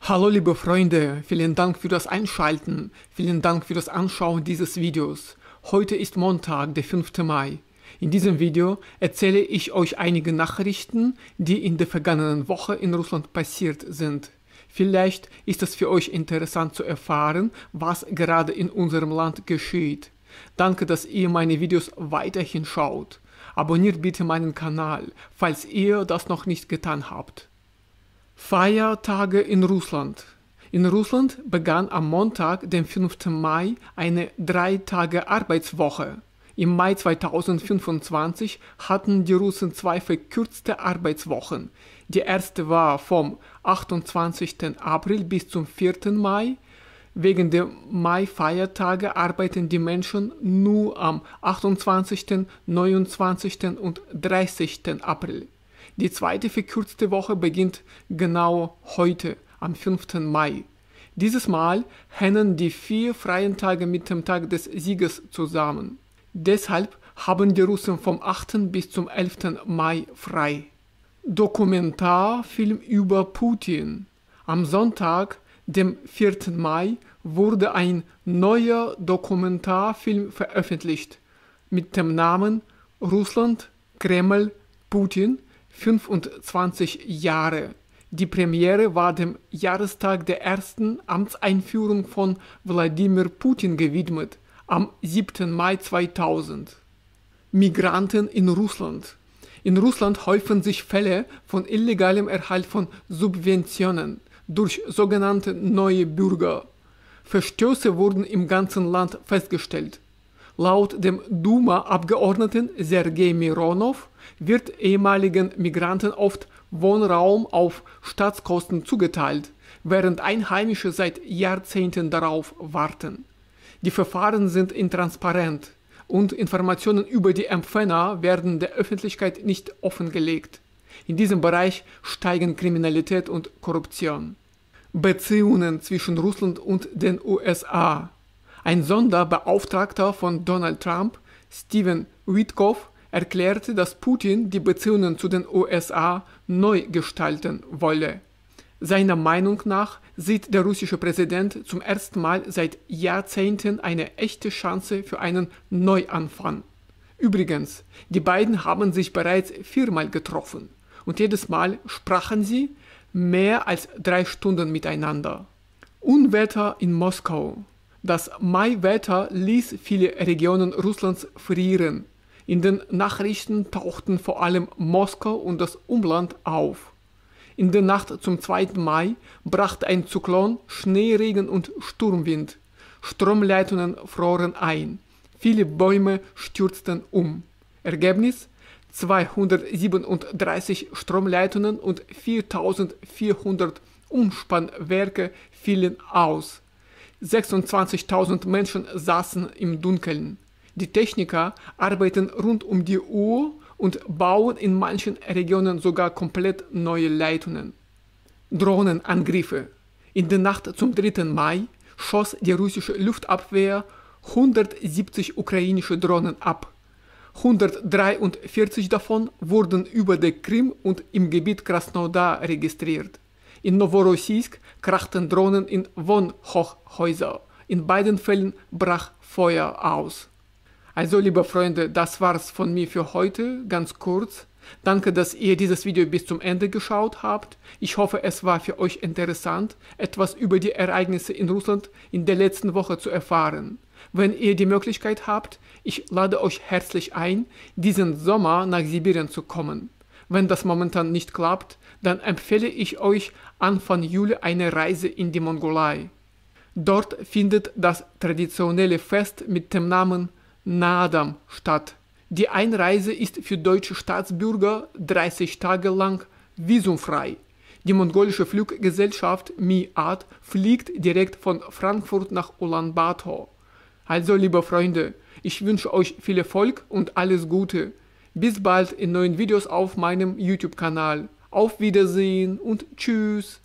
Hallo liebe Freunde, vielen Dank für das Einschalten, vielen Dank für das Anschauen dieses Videos. Heute ist Montag, der 5. Mai. In diesem Video erzähle ich euch einige Nachrichten, die in der vergangenen Woche in Russland passiert sind. Vielleicht ist es für euch interessant zu erfahren, was gerade in unserem Land geschieht. Danke, dass ihr meine Videos weiterhin schaut. Abonniert bitte meinen Kanal, falls ihr das noch nicht getan habt. Feiertage in Russland. In Russland begann am Montag, dem 5. Mai, eine 3-Tage-Arbeitswoche. Im Mai 2025 hatten die Russen 2 verkürzte Arbeitswochen. Die erste war vom 28. April bis zum 4. Mai. Wegen der Mai-Feiertage arbeiten die Menschen nur am 28., 29. und 30. April. Die zweite verkürzte Woche beginnt genau heute, am 5. Mai. Dieses Mal hängen die 4 freien Tage mit dem Tag des Sieges zusammen. Deshalb haben die Russen vom 8. bis zum 11. Mai frei. Dokumentarfilm über Putin. Am Sonntag, dem 4. Mai, wurde ein neuer Dokumentarfilm veröffentlicht mit dem Namen Russland, Kreml, Putin, 25 Jahre. Die Premiere war dem Jahrestag der ersten Amtseinführung von Wladimir Putin gewidmet, am 7. Mai 2000. Migranten in Russland. In Russland häufen sich Fälle von illegalem Erhalt von Subventionen durch sogenannte neue Bürger. Verstöße wurden im ganzen Land festgestellt. Laut dem Duma-Abgeordneten Sergei Mironov wird ehemaligen Migranten oft Wohnraum auf Staatskosten zugeteilt, während Einheimische seit Jahrzehnten darauf warten. Die Verfahren sind intransparent und Informationen über die Empfänger werden der Öffentlichkeit nicht offengelegt. In diesem Bereich steigen Kriminalität und Korruption. Beziehungen zwischen Russland und den USA. Ein Sonderbeauftragter von Donald Trump, Steven Witkoff, erklärte, dass Putin die Beziehungen zu den USA neu gestalten wolle. Seiner Meinung nach sieht der russische Präsident zum ersten Mal seit Jahrzehnten eine echte Chance für einen Neuanfang. Übrigens, die beiden haben sich bereits 4-mal getroffen und jedes Mal sprachen sie mehr als 3 Stunden miteinander. Unwetter in Moskau. Das Maiwetter ließ viele Regionen Russlands frieren. In den Nachrichten tauchten vor allem Moskau und das Umland auf. In der Nacht zum 2. Mai brachte ein Zyklon Schneeregen und Sturmwind. Stromleitungen froren ein. Viele Bäume stürzten um. Ergebnis: 237 Stromleitungen und 4400 Umspannwerke fielen aus. 26.000 Menschen saßen im Dunkeln. Die Techniker arbeiten rund um die Uhr und bauen in manchen Regionen sogar komplett neue Leitungen. Drohnenangriffe. In der Nacht zum 3. Mai schoss die russische Luftabwehr 170 ukrainische Drohnen ab. 143 davon wurden über der Krim und im Gebiet Krasnodar registriert. In Novorossiysk krachten Drohnen in Wohnhochhäuser. In beiden Fällen brach Feuer aus. Also, liebe Freunde, das war's von mir für heute, ganz kurz. Danke, dass ihr dieses Video bis zum Ende geschaut habt. Ich hoffe, es war für euch interessant, etwas über die Ereignisse in Russland in der letzten Woche zu erfahren. Wenn ihr die Möglichkeit habt, ich lade euch herzlich ein, diesen Sommer nach Sibirien zu kommen. Wenn das momentan nicht klappt, dann empfehle ich euch Anfang Juli eine Reise in die Mongolei. Dort findet das traditionelle Fest mit dem Namen Naadam statt. Die Einreise ist für deutsche Staatsbürger 30 Tage lang visumfrei. Die mongolische Fluggesellschaft Mi-Ad fliegt direkt von Frankfurt nach Ulaanbaatar. Also, liebe Freunde, ich wünsche euch viel Erfolg und alles Gute. Bis bald in neuen Videos auf meinem YouTube-Kanal. Auf Wiedersehen und tschüss.